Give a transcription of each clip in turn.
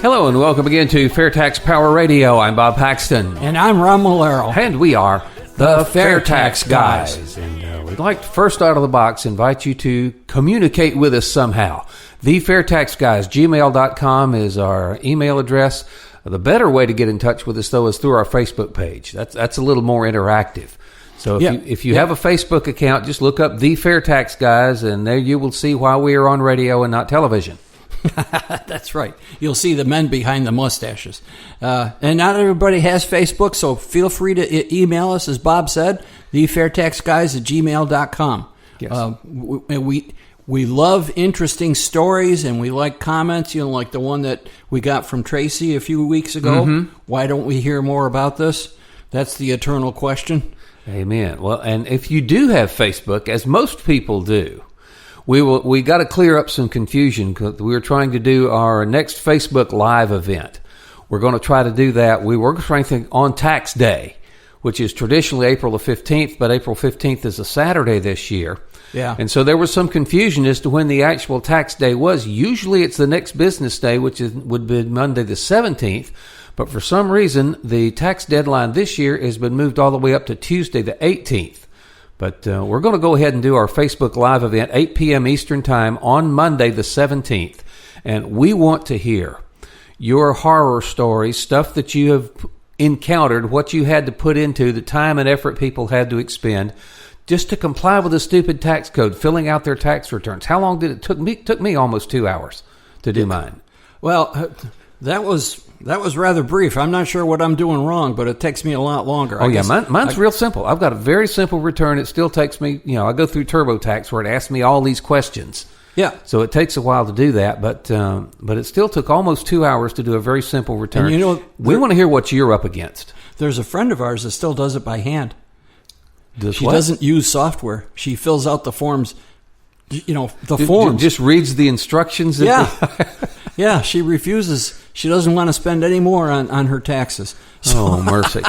Hello and welcome again to FAIRtax Power Radio. I'm Bob Paxton. And I'm Ron Malero. And we are the FAIRtax Guys. And we'd like to first out of the box invite you to communicate with us somehow. The FAIRtax Guys, gmail.com is our email address. The better way to get in touch with us, though, is through our Facebook page. That's a little more interactive. So if you have a Facebook account, just look up The FAIRtax Guys, and there you will see why we are on radio and not television. That's right. You'll see the men behind the mustaches. And not everybody has Facebook, so feel free to email us, as Bob said, thefairtaxguys@gmail.com. Yes. We love interesting stories, and we like comments, like the one that we got from Tracy a few weeks ago. Mm-hmm. Why don't we hear more about this? That's the eternal question. Amen. Well, and if you do have Facebook, as most people do, we got to clear up some confusion because we were trying to do our next Facebook Live event. We're going to try to do that. We were trying to think on tax day, which is traditionally April the 15th, but April 15th is a Saturday this year. Yeah. And so there was some confusion as to when the actual tax day was. Usually it's the next business day, which would be Monday the 17th. But for some reason, the tax deadline this year has been moved all the way up to Tuesday the 18th. But we're going to go ahead and do our Facebook Live event, 8 p.m. Eastern Time on Monday the 17th. And we want to hear your horror stories, stuff that you have encountered, what you had to put into, the time and effort people had to expend just to comply with the stupid tax code, filling out their tax returns. How long did it took me? It took me almost 2 hours to do mine. Well, that was rather brief. I'm not sure what I'm doing wrong, but it takes me a lot longer. Mine's real simple. I've got a very simple return. It still takes me, I go through TurboTax where it asks me all these questions. Yeah. So it takes a while to do that, but it still took almost 2 hours to do a very simple return. And we want to hear what you're up against. There's a friend of ours that still does it by hand. She doesn't use software. She fills out the forms, forms. Just reads the instructions. Yeah, she refuses. She doesn't want to spend any more on her taxes. So. Oh, mercy.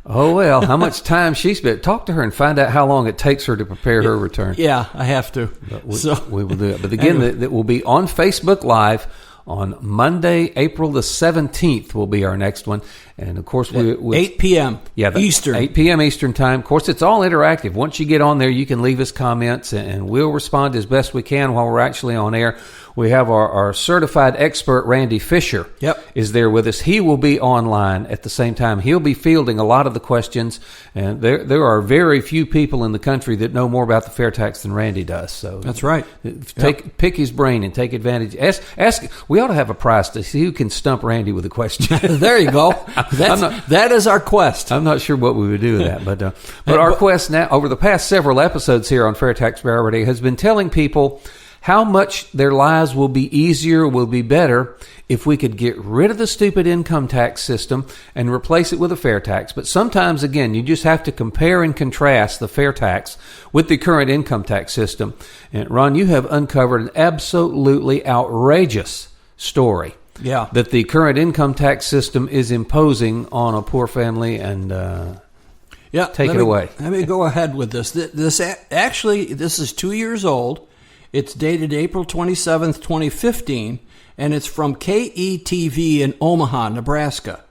Oh, well, how much time she spent. Talk to her and find out how long it takes her to prepare her return. Yeah, I have to. We will do it. But again, that will be on Facebook Live on Monday, April the 17th will be our next one. And, of course, 8 p.m. Eastern. 8 p.m. Eastern time. Of course, it's all interactive. Once you get on there, you can leave us comments, and we'll respond as best we can while we're actually on air. We have our certified expert, Randy Fisher, is there with us. He will be online at the same time. He'll be fielding a lot of the questions, and there are very few people in the country that know more about the fair tax than Randy does. So that's right. Pick his brain and take advantage. Ask. We ought to have a prize to see who can stump Randy with a question. There you go. That is our quest. I'm not sure what we would do with that, but our quest now over the past several episodes here on FAIRtax Guys has been telling people how much their lives will be easier, will be better if we could get rid of the stupid income tax system and replace it with a fair tax. But sometimes, again, you just have to compare and contrast the fair tax with the current income tax system. And Ron, you have uncovered an absolutely outrageous story that the current income tax system is imposing on a poor family. And take it away. Let me go ahead with this. This is 2 years old. It's dated April 27th, 2015, and it's from KETV in Omaha, Nebraska.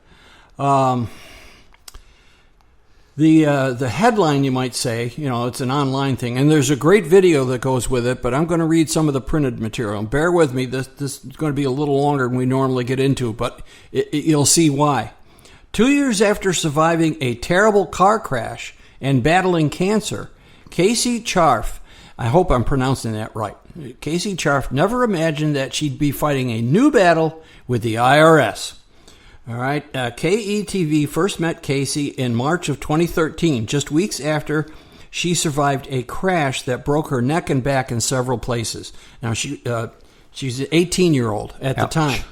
The headline, you might say, it's an online thing, and there's a great video that goes with it, but I'm going to read some of the printed material. And bear with me, this is going to be a little longer than we normally get into, but you'll see why. 2 years after surviving a terrible car crash and battling cancer, Casey Charf, I hope I'm pronouncing that right. Casey Charf never imagined that she'd be fighting a new battle with the IRS. All right. KETV first met Casey in March of 2013, just weeks after she survived a crash that broke her neck and back in several places. Now, she's an 18-year-old at the time.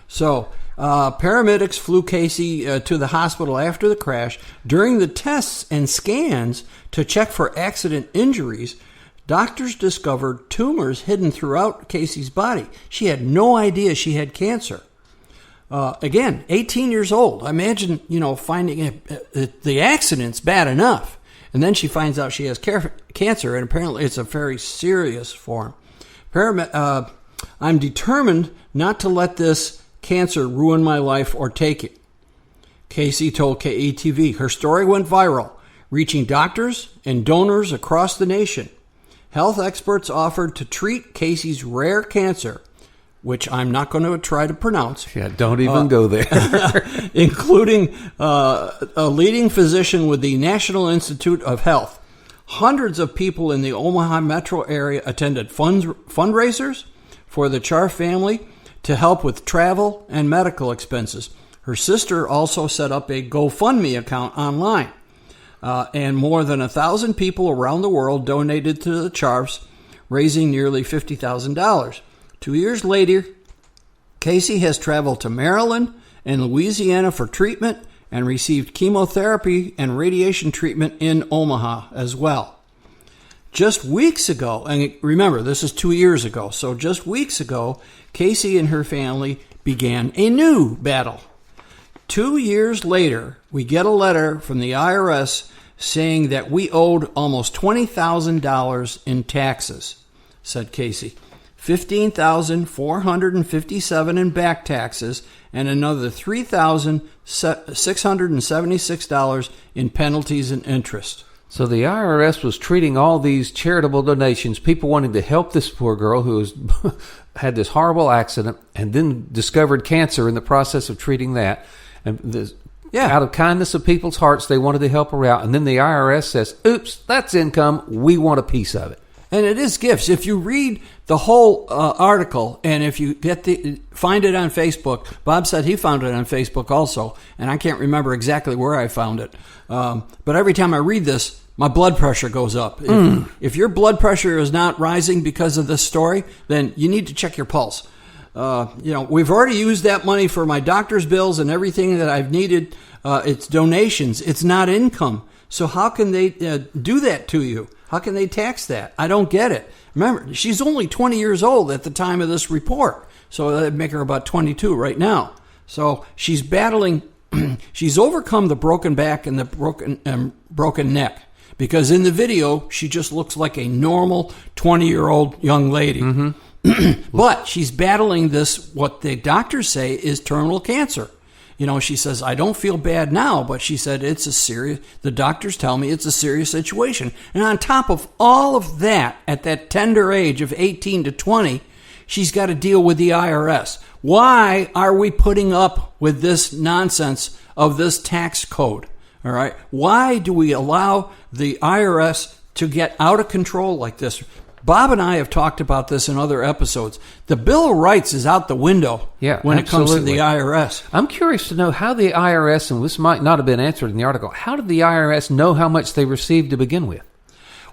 So paramedics flew Casey to the hospital after the crash. During the tests and scans to check for accident injuries, doctors discovered tumors hidden throughout Casey's body. She had no idea she had cancer. Again, 18 years old. Imagine, finding the accident's bad enough. And then she finds out she has cancer, and apparently it's a very serious form. I'm determined not to let this cancer ruin my life or take it, Casey told KETV. Her story went viral, reaching doctors and donors across the nation. Health experts offered to treat Casey's rare cancer, which I'm not going to try to pronounce. Yeah, don't even go there. Including a leading physician with the National Institute of Health. Hundreds of people in the Omaha metro area attended fundraisers for the Char family to help with travel and medical expenses. Her sister also set up a GoFundMe account online. And more than 1,000 people around the world donated to the Chars, raising nearly $50,000. 2 years later, Casey has traveled to Maryland and Louisiana for treatment and received chemotherapy and radiation treatment in Omaha as well. Just weeks ago, and remember, this is 2 years ago, so just weeks ago, Casey and her family began a new battle. 2 years later, we get a letter from the IRS saying that we owed almost $20,000 in taxes, said Casey. $15,457 in back taxes and another $3,676 in penalties and interest. So the IRS was treating all these charitable donations, people wanting to help this poor girl who had this horrible accident and then discovered cancer in the process of treating that. And out of kindness of people's hearts, they wanted to help her out. And then the IRS says, oops, that's income. We want a piece of it. And it is gifts. If you read the whole article, and if you find it on Facebook, Bob said he found it on Facebook also, and I can't remember exactly where I found it. But every time I read this, my blood pressure goes up. If your blood pressure is not rising because of this story, then you need to check your pulse. We've already used that money for my doctor's bills and everything that I've needed. It's donations. It's not income. So how can they do that to you? How can they tax that? I don't get it. Remember, she's only 20 years old at the time of this report. So that'd make her about 22 right now. So she's battling. She's overcome the broken back and the broken neck. Because in the video, she just looks like a normal 20-year-old young lady. Mm-hmm. But she's battling this, what the doctors say is terminal cancer. She says, I don't feel bad now, but she said the doctors tell me it's a serious situation. And on top of all of that, at that tender age of 18 to 20, she's got to deal with the IRS. Why are we putting up with this nonsense of this tax code? All right. Why do we allow the IRS to get out of control like this? Bob and I have talked about this in other episodes. The Bill of Rights is out the window when it comes to the IRS. I'm curious to know how the IRS, and this might not have been answered in the article, how did the IRS know how much they received to begin with?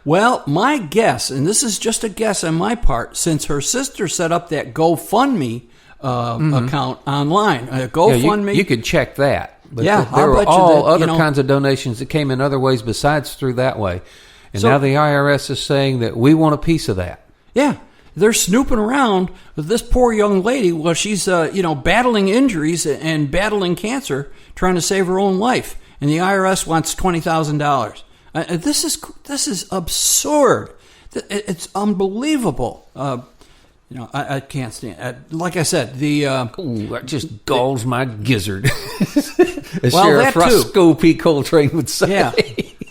Well, my guess, and this is just a guess on my part, since her sister set up that GoFundMe account online. GoFundMe. You could check that. But yeah, there were all other kinds of donations that came in other ways besides through that way. And now the IRS is saying that we want a piece of that. Yeah, they're snooping around with this poor young lady while she's, battling injuries and battling cancer, trying to save her own life. And the IRS wants $20,000. This is absurd. It's unbelievable. I can't stand it. Like I said, that just galls my gizzard. As Sheriff Roscoe Coltrane would say. Yeah.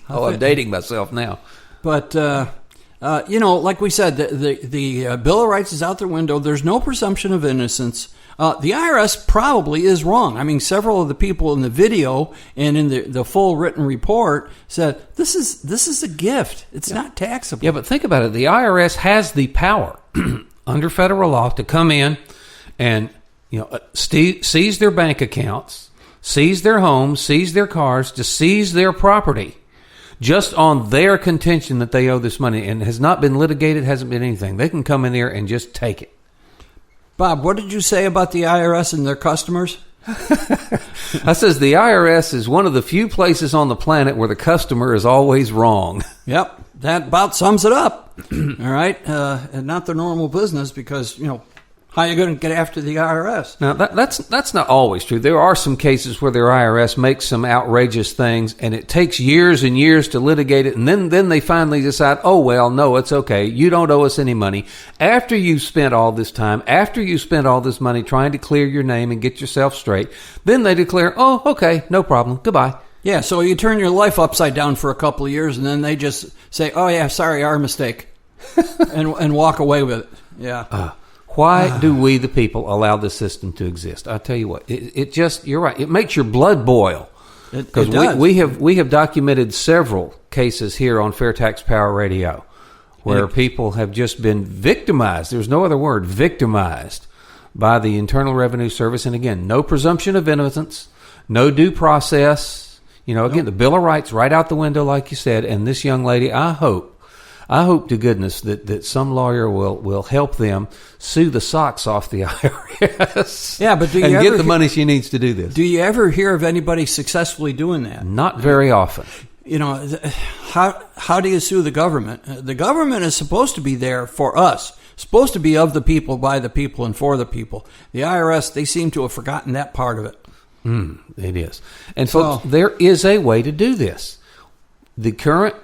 I'm dating myself now. But, like we said, the Bill of Rights is out the window. There's no presumption of innocence. The IRS probably is wrong. I mean, several of the people in the video and in the full written report said, this is a gift. It's not taxable. Yeah, but think about it. The IRS has the power under federal law to come in and seize their bank accounts, seize their homes, seize their cars, to seize their property. Just on their contention that they owe this money, and has not been litigated, hasn't been anything. They can come in there and just take it. Bob, what did you say about the IRS and their customers? I says the IRS is one of the few places on the planet where the customer is always wrong. Yep, that about sums it up. All right, and not their normal business because, How are you going to get after the IRS? Now, that's not always true. There are some cases where the IRS makes some outrageous things, and it takes years and years to litigate it, and then they finally decide, oh, well, no, it's okay. You don't owe us any money. After you've spent all this time, after you spent all this money trying to clear your name and get yourself straight, then they declare, oh, okay, no problem, goodbye. Yeah, so you turn your life upside down for a couple of years, and then they just say, oh, yeah, sorry, our mistake, and walk away with it. Yeah. Why do we, the people, allow this system to exist? I'll tell you what, it just, you're right, it makes your blood boil. Because we have documented several cases here on FAIRtax Power Radio where people have just been victimized. There's no other word, victimized by the Internal Revenue Service. And again, no presumption of innocence, no due process. Again, the Bill of Rights right out the window, like you said. And this young lady, I hope to goodness that some lawyer will help them sue the socks off the IRS. Yeah, but and get the money she needs to do this. Do you ever hear of anybody successfully doing that? Not very often. How do you sue the government? The government is supposed to be there for us, supposed to be of the people, by the people, and for the people. The IRS, they seem to have forgotten that part of it. It is. And folks, there is a way to do this. The current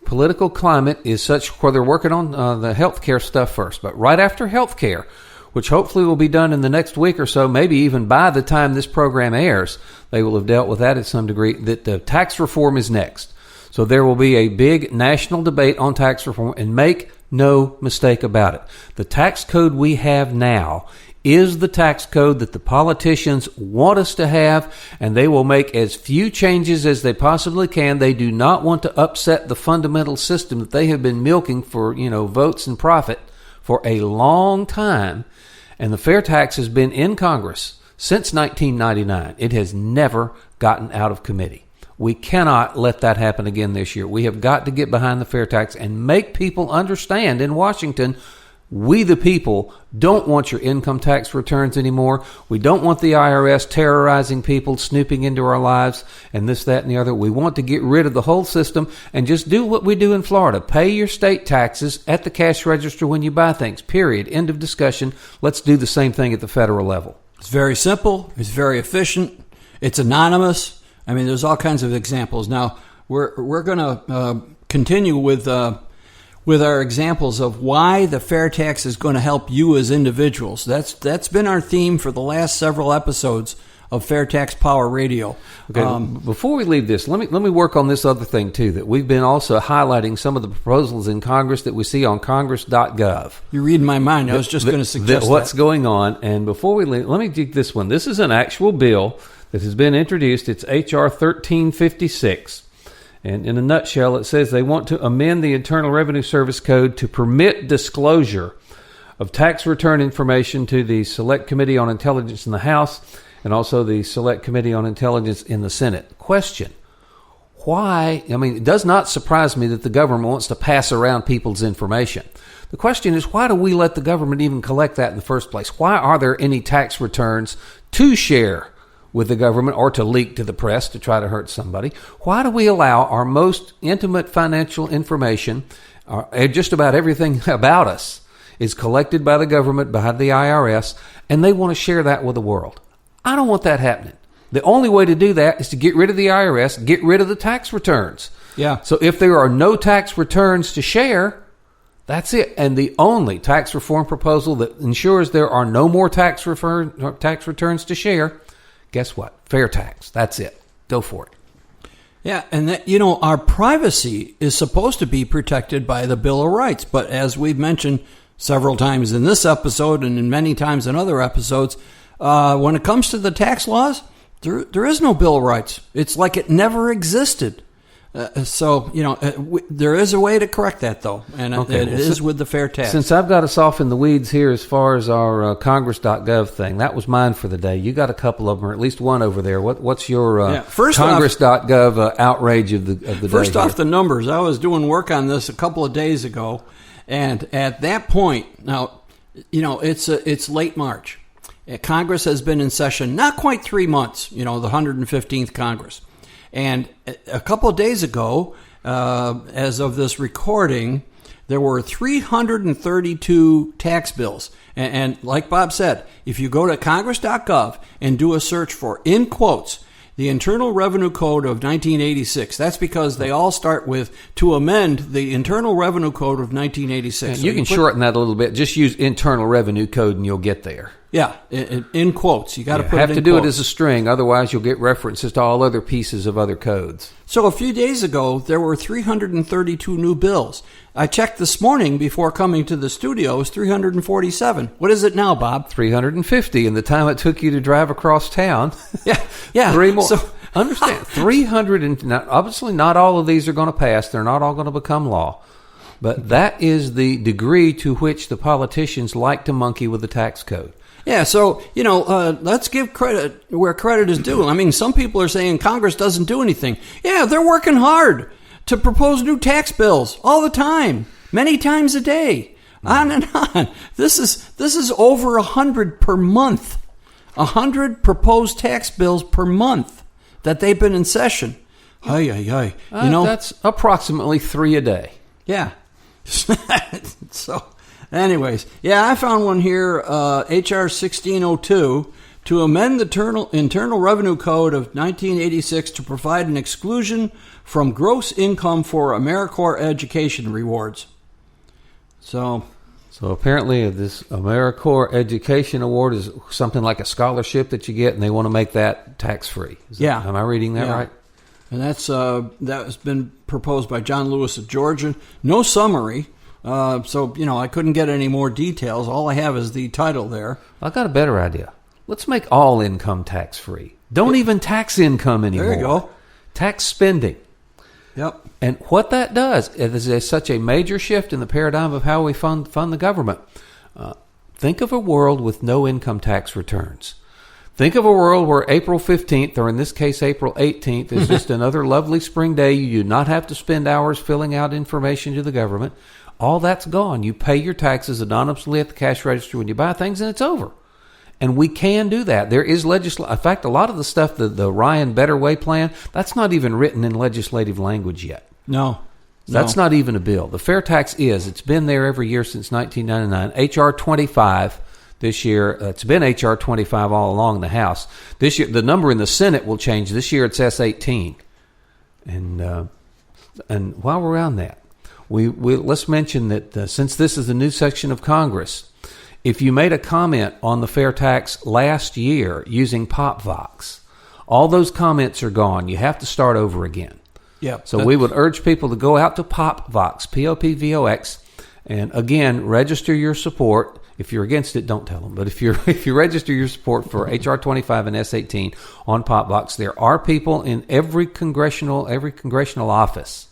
political climate is such where they're working on the healthcare stuff first. But right after healthcare, which hopefully will be done in the next week or so, maybe even by the time this program airs, they will have dealt with that at some degree, that the tax reform is next. So there will be a big national debate on tax reform, and make no mistake about it. The tax code we have now is the tax code that the politicians want us to have, and they will make as few changes as they possibly can. They do not want to upset the fundamental system that they have been milking for, votes and profit for a long time. And the fair tax has been in Congress since 1999. It has never gotten out of committee. We cannot let that happen again this year. We have got to get behind the fair tax and make people understand in Washington, we the people don't want your income tax returns anymore. We don't want the IRS terrorizing people, snooping into our lives, and this, that, and the other. We want to get rid of the whole system and just do what we do in Florida. Pay your state taxes at the cash register when you buy things, period. End of discussion. Let's do the same thing at the federal level. It's very simple. It's very efficient. It's anonymous. I mean, there's all kinds of examples. Now, we're going to continue with our examples of why the fair tax is going to help you as individuals. That's been our theme for the last several episodes of FAIRtax Power Radio. Okay, before we leave this, let me work on this other thing too, that we've been also highlighting some of the proposals in Congress that we see on congress.gov. You're reading my mind. I was just going to suggest what's going on. And before we leave, let me do this one. This is an actual bill that has been introduced. It's H.R. 1356. And in a nutshell, it says they want to amend the Internal Revenue Service Code to permit disclosure of tax return information to the Select Committee on Intelligence in the House and also the Select Committee on Intelligence in the Senate. Question: why? I mean, it does not surprise me that the government wants to pass around people's information. The question is, why do we let the government even collect that in the first place? Why are there any tax returns to share with the government or to leak to the press to try to hurt somebody? Why do we allow our most intimate financial information, just about everything about us, is collected by the government, by the IRS, and they want to share that with the world? I don't want that happening. The only way to do that is to get rid of the IRS, get rid of the tax returns. Yeah. So if there are no tax returns to share, that's it. And the only tax reform proposal that ensures there are no more tax returns to share, guess what? Fair tax. That's it. Go for it. Yeah, and that, our privacy is supposed to be protected by the Bill of Rights. But as we've mentioned several times in this episode and in many times in other episodes, when it comes to the tax laws, there is no Bill of Rights. It's like it never existed. There is a way to correct that, though, and it is with the fair tax. Since I've got us off in the weeds here as far as our Congress.gov thing, that was mine for the day. You got a couple of them, or at least one over there. What's your Congress.gov outrage of the day? First off, the numbers. I was doing work on this a couple of days ago, and at that point, now, it's late March. Congress has been in session not quite 3 months, the 115th Congress. And a couple of days ago, as of this recording, there were 332 tax bills. And like Bob said, if you go to congress.gov and do a search for, in quotes, the Internal Revenue Code of 1986. That's because they all start with, to amend the Internal Revenue Code of 1986. So you can shorten that a little bit. Just use Internal Revenue Code and you'll get there. Yeah, in quotes. You got to put it in quotes. You have to do it as a string. Otherwise, you'll get references to all other pieces of other codes. So a few days ago, there were 332 new bills. I checked this morning before coming to the studio. It was 347. What is it now, Bob? 350 in the time it took you to drive across town. Yeah. 3 more. So, Understand, 300 and obviously not all of these are going to pass. They're not all going to become law. But that is the degree to which the politicians like to monkey with the tax code. Yeah, so, let's give credit where credit is due. I mean, some people are saying Congress doesn't do anything. Yeah, they're working hard to propose new tax bills all the time, many times a day, on and on. This is over 100 per month, 100 proposed tax bills per month that they've been in session. That's approximately 3 a day. Yeah. So, anyways, I found one here, H.R. 1602, to amend the Internal Revenue Code of 1986 to provide an exclusion from gross income for AmeriCorps education rewards. So apparently this AmeriCorps Education Award is something like a scholarship that you get, and they want to make that tax-free. Am I reading that right? And that's has been proposed by John Lewis of Georgia. No summary. So I couldn't get any more details. All I have is the title there. I got a better idea. Let's make all income tax-free. Don't even tax income anymore. There you go. Tax spending. Yep. And what that does is such a major shift in the paradigm of how we fund the government. Think of a world with no income tax returns. Think of a world where April 15th, or in this case April 18th, is just another lovely spring day. You do not have to spend hours filling out information to the government. All that's gone. You pay your taxes anonymously at the cash register when you buy things, and it's over. And we can do that. There is legislation. In fact, a lot of the stuff, the Ryan Better Way plan, that's not even written in legislative language yet. No. That's not even a bill. The FAIRtax is. It's been there every year since 1999. H.R. 25 this year. It's been H.R. 25 all along in the House. This year, the number in the Senate will change. This year, it's S18. And while we're on that, we let's mention that since this is a new section of Congress, if you made a comment on the FAIRtax last year using PopVox, all those comments are gone. You have to start over again. Yep. So we would urge people to go out to PopVox, P-O-P-V-O-X, and again, register your support. If you're against it, don't tell them. But if you register your support for H.R. 25 and S18 on PopVox, there are people in every congressional office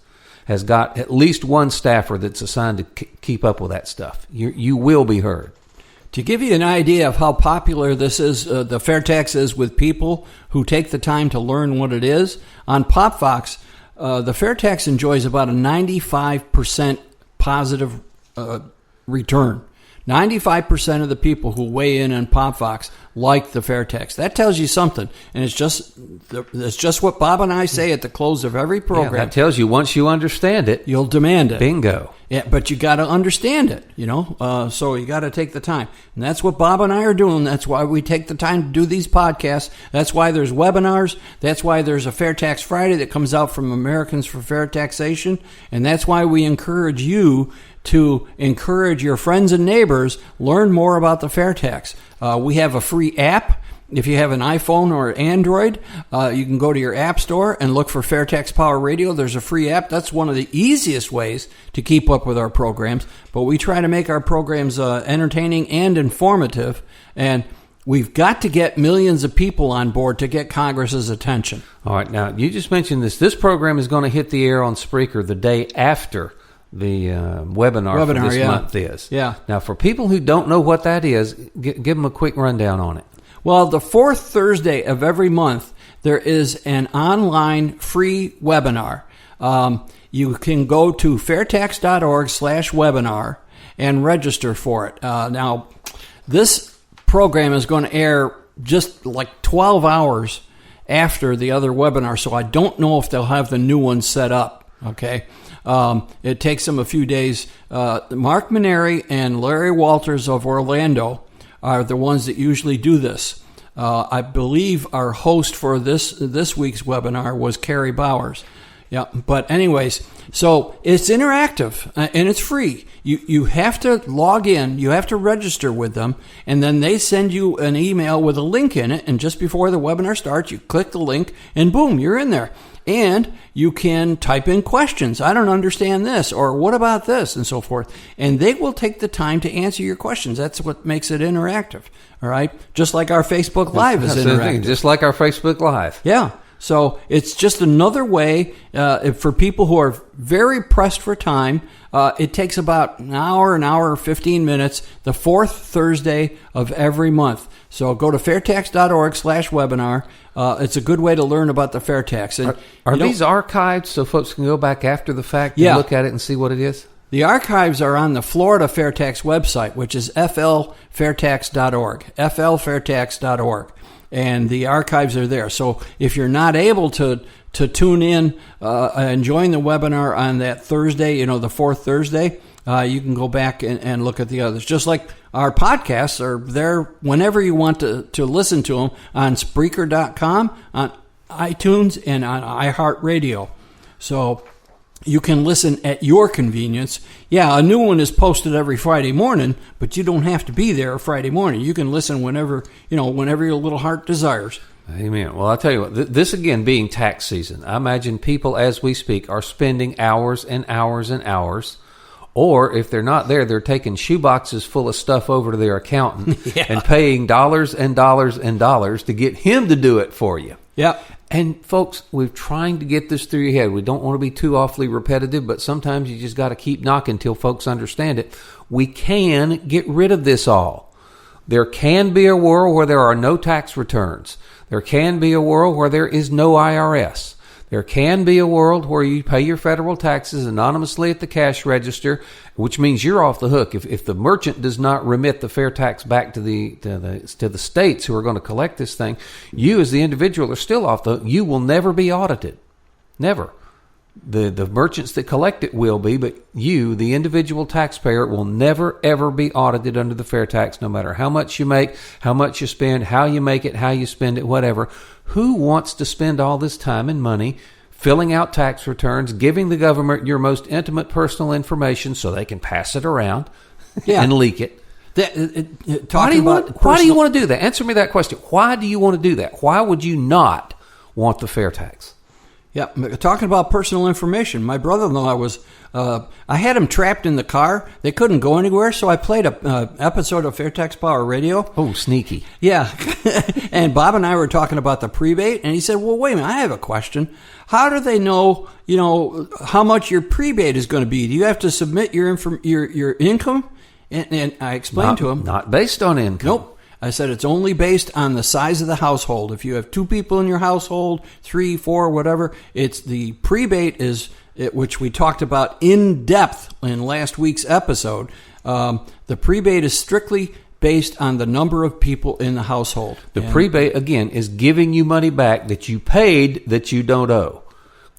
has got at least one staffer that's assigned to keep up with that stuff. You will be heard. To give you an idea of how popular this is, the FAIRtax is with people who take the time to learn what it is, on PopVox, the FAIRtax enjoys about a 95% positive return. 95% of the people who weigh in on PopVox like the FAIRtax. That tells you something, and it's just what Bob and I say at the close of every program. Yeah, that tells you once you understand it, you'll demand it. Bingo. Yeah, but you got to understand it, so you got to take the time. And that's what Bob and I are doing. That's why we take the time to do these podcasts. That's why there's webinars. That's why there's a FAIRtax Friday that comes out from Americans for Fair Taxation. And that's why we encourage you to encourage your friends and neighbors, learn more about the FAIRtax. We have a free app. If you have an iPhone or Android, you can go to your app store and look for FAIRtax Power Radio. There's a free app. That's one of the easiest ways to keep up with our programs. But we try to make our programs entertaining and informative. And we've got to get millions of people on board to get Congress's attention. All right. Now, you just mentioned this. This program is going to hit the air on Spreaker the day after the webinar for this month is. Yeah. Now, for people who don't know what that is, give them a quick rundown on it. Well, the fourth Thursday of every month, there is an online free webinar. You can go to fairtax.org/webinar and register for it. Now, this program is going to air just like 12 hours after the other webinar, so I don't know if they'll have the new one set up, okay? It takes them a few days. Mark Maneri and Larry Walters of Orlando are the ones that usually do this. I believe our host for this week's webinar was Carrie Bowers. Yeah, but anyways, so it's interactive and it's free. You have to log in, you have to register with them, and then they send you an email with a link in it, and just before the webinar starts, you click the link, and boom, you're in there. And you can type in questions. I don't understand this, or what about this, and so forth. And they will take the time to answer your questions. That's what makes it interactive, all right? Just like our Facebook Live is interactive. Just like our Facebook Live. Yeah. So it's just another way for people who are very pressed for time. It takes about an hour, 15 minutes, the fourth Thursday of every month. So go to fairtax.org/webinar. It's a good way to learn about the fair tax. And are these archived so folks can go back after the fact and look at it and see what it is? The archives are on the Florida FairTax website, which is flfairtax.org, flfairtax.org. And the archives are there. So if you're not able to tune in and join the webinar on that Thursday, the fourth Thursday, you can go back and look at the others. Just like our podcasts are there whenever you want to listen to them on Spreaker.com, on iTunes, and on iHeartRadio. So you can listen at your convenience. Yeah, a new one is posted every Friday morning, but you don't have to be there Friday morning. You can listen whenever your little heart desires. Amen. Well, I'll tell you what, this again being tax season, I imagine people as we speak are spending hours and hours and hours, or if they're not there, they're taking shoeboxes full of stuff over to their accountant and paying dollars and dollars and dollars to get him to do it for you. Yeah. And folks, we're trying to get this through your head. We don't want to be too awfully repetitive, but sometimes you just got to keep knocking until folks understand it. We can get rid of this all. There can be a world where there are no tax returns. There can be a world where there is no IRS. There can be a world where you pay your federal taxes anonymously at the cash register, which means you're off the hook. If the merchant does not remit the fair tax back to the states who are going to collect this thing, you as the individual are still off the hook. You will never be audited. Never. The merchants that collect it will be, but you, the individual taxpayer, will never, ever be audited under the fair tax, no matter how much you make, how much you spend, how you make it, how you spend it, whatever. Who wants to spend all this time and money filling out tax returns, giving the government your most intimate personal information so they can pass it around and leak it? Why do you want to do that? Answer me that question. Why do you want to do that? Why would you not want the fair tax? Yeah, talking about personal information, my brother-in-law was, I had him trapped in the car. They couldn't go anywhere, so I played a episode of FairTax Power Radio. Oh, sneaky. Yeah, and Bob and I were talking about the prebate, and he said, well, wait a minute, I have a question. How do they know, how much your prebate is going to be? Do you have to submit your income? And I explained to him. Not based on income. Nope. I said it's only based on the size of the household. If you have 2 people in your household, 3, 4, whatever, it's the prebate which we talked about in depth in last week's episode. The prebate is strictly based on the number of people in the household. The prebate, again, is giving you money back that you paid that you don't owe.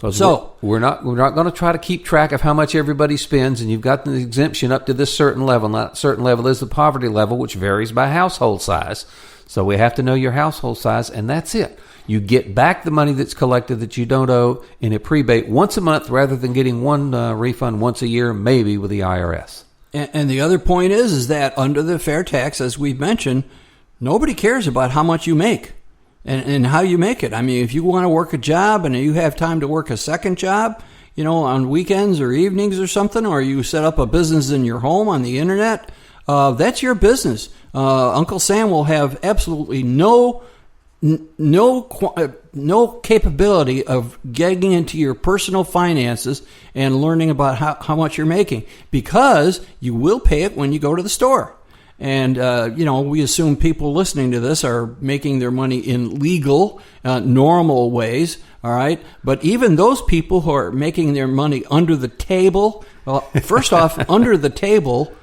So we're not going to try to keep track of how much everybody spends, and you've got the exemption up to this certain level. That certain level is the poverty level, which varies by household size. So we have to know your household size, and that's it. You get back the money that's collected that you don't owe in a prebate once a month rather than getting one refund once a year, maybe with the IRS. And the other point is that under the fair tax, as we've mentioned, nobody cares about how much you make. And how you make it. I mean, if you want to work a job and you have time to work a second job, on weekends or evenings or something, or you set up a business in your home on the internet, that's your business. Uncle Sam will have absolutely no capability of getting into your personal finances and learning about how much you're making, because you will pay it when you go to the store. And, we assume people listening to this are making their money in legal, normal ways, all right? But even those people who are making their money under the table, well, first off, under the table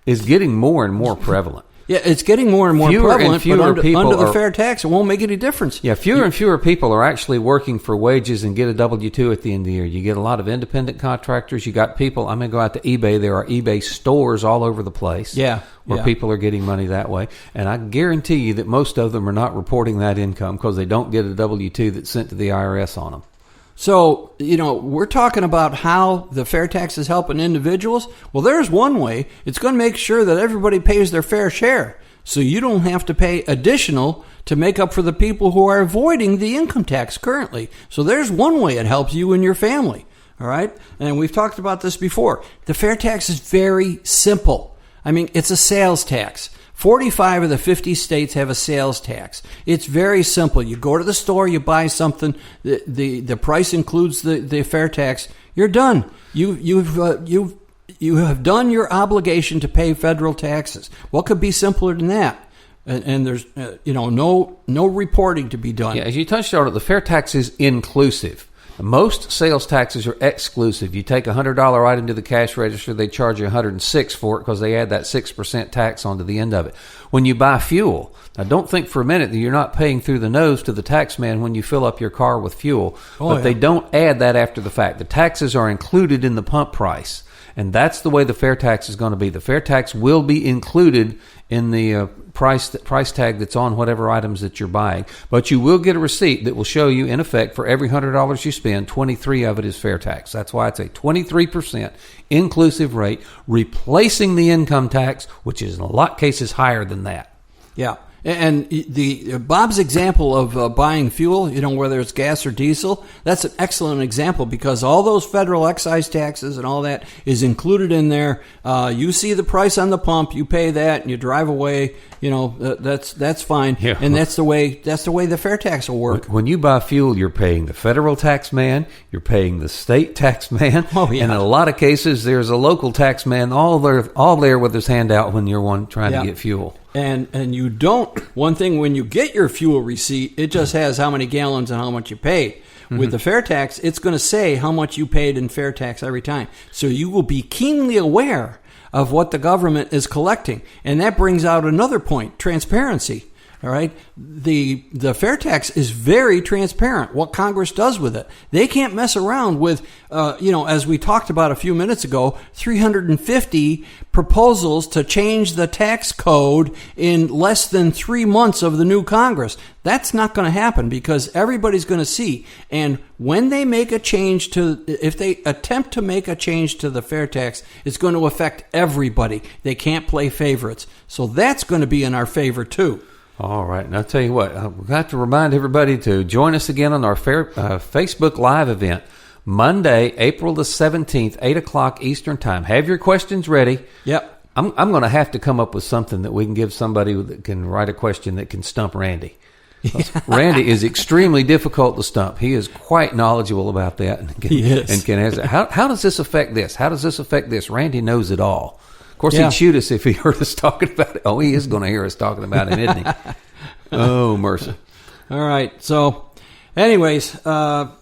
is getting more and more prevalent. Yeah, it's getting more and more Fewer prevalent, and fewer but people under the are- fair tax, it won't make any difference. Yeah, fewer and fewer people are actually working for wages and get a W-2 at the end of the year. You get a lot of independent contractors. You got people, I'm going to go out to eBay. There are eBay stores all over the place where people are getting money that way. And I guarantee you that most of them are not reporting that income because they don't get a W-2 that's sent to the IRS on them. So, we're talking about how the fair tax is helping individuals. Well, there's one way. It's going to make sure that everybody pays their fair share. So you don't have to pay additional to make up for the people who are avoiding the income tax currently. So there's one way it helps you and your family. All right? And we've talked about this before. The fair tax is very simple. I mean, it's a sales tax. 45 of the 50 states have a sales tax. It's very simple. You go to the store, you buy something, the price includes the fair tax. You're done. You have done your obligation to pay federal taxes. What could be simpler than that? And there's no reporting to be done. Yeah, as you touched on it, the fair tax is inclusive. Most sales taxes are exclusive. You take a $100 item to the cash register, they charge you $106 for it because they add that 6% tax onto the end of it. When you buy fuel, now don't think for a minute that you're not paying through the nose to the tax man when you fill up your car with fuel. They don't add that after the fact. The taxes are included in the pump price. And that's the way the fair tax is going to be. The fair tax will be included in the price tag that's on whatever items that you're buying. But you will get a receipt that will show you, in effect, for every $100 you spend, 23 of it is fair tax. That's why it's a 23% inclusive rate, replacing the income tax, which is in a lot of cases higher than that. Yeah. And the Bob's example of buying fuel, whether it's gas or diesel, that's an excellent example because all those federal excise taxes and all that is included in there. You see the price on the pump, you pay that, and you drive away. That's fine. Yeah. And that's the way the fair tax will work. When you buy fuel, you're paying the federal tax man, you're paying the state tax man, and in a lot of cases, there's a local tax man all there with his hand out when you're trying to get fuel. And you don't, one thing, when you get your fuel receipt, it just has how many gallons and how much you paid. Mm-hmm. With the fair tax, it's going to say how much you paid in fair tax every time. So you will be keenly aware of what the government is collecting. And that brings out another point, transparency. All right. The fair tax is very transparent, what Congress does with it. They can't mess around with, as we talked about a few minutes ago, 350 proposals to change the tax code in less than 3 months of the new Congress. That's not going to happen because everybody's going to see. And when they make a change if they attempt to make a change to the fair tax, it's going to affect everybody. They can't play favorites. So that's going to be in our favor too. All right. And I'll tell you what, we've got to remind everybody to join us again on our Facebook Live event, Monday, April the 17th, 8 o'clock Eastern Time. Have your questions ready. Yep. I'm going to have to come up with something that we can give somebody that can write a question that can stump Randy. Randy is extremely difficult to stump. He is quite knowledgeable about that and can answer. How does this affect this? How does this affect this? Randy knows it all. Of course, he'd shoot us if he heard us talking about it. Oh, he is going to hear us talking about him, isn't he? Oh, mercy. All right. So, anyways, how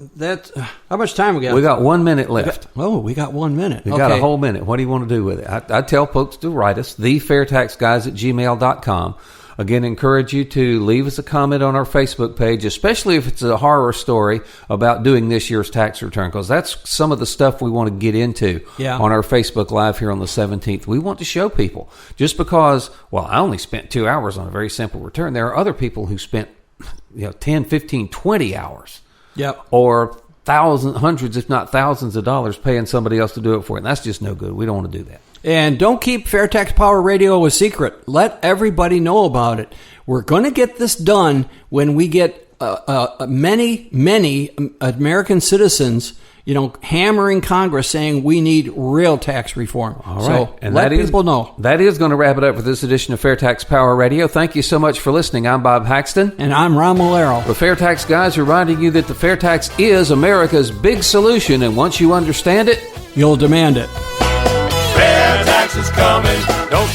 much time we got? We got 1 minute left. We got 1 minute. We got a whole minute. What do you want to do with it? I tell folks to write us, thefairtaxguys@gmail.com. Again, encourage you to leave us a comment on our Facebook page, especially if it's a horror story about doing this year's tax return, because that's some of the stuff we want to get into on our Facebook Live here on the 17th. We want to show people, just because, I only spent 2 hours on a very simple return. There are other people who spent 10, 15, 20 hours. Yep. Or hundreds, if not thousands of dollars paying somebody else to do it for you. And that's just no good. We don't want to do that. And don't keep Fair Tax Power Radio a secret. Let everybody know about it. We're going to get this done when we get many American citizens, hammering Congress saying we need real tax reform. All right. So and let people know. That is going to wrap it up for this edition of Fair Tax Power Radio. Thank you so much for listening. I'm Bob Haxton. And I'm Ron Malero. The Fair Tax Guys reminding you that the fair tax is America's big solution, and once you understand it, you'll demand it. Fair tax is coming. Don't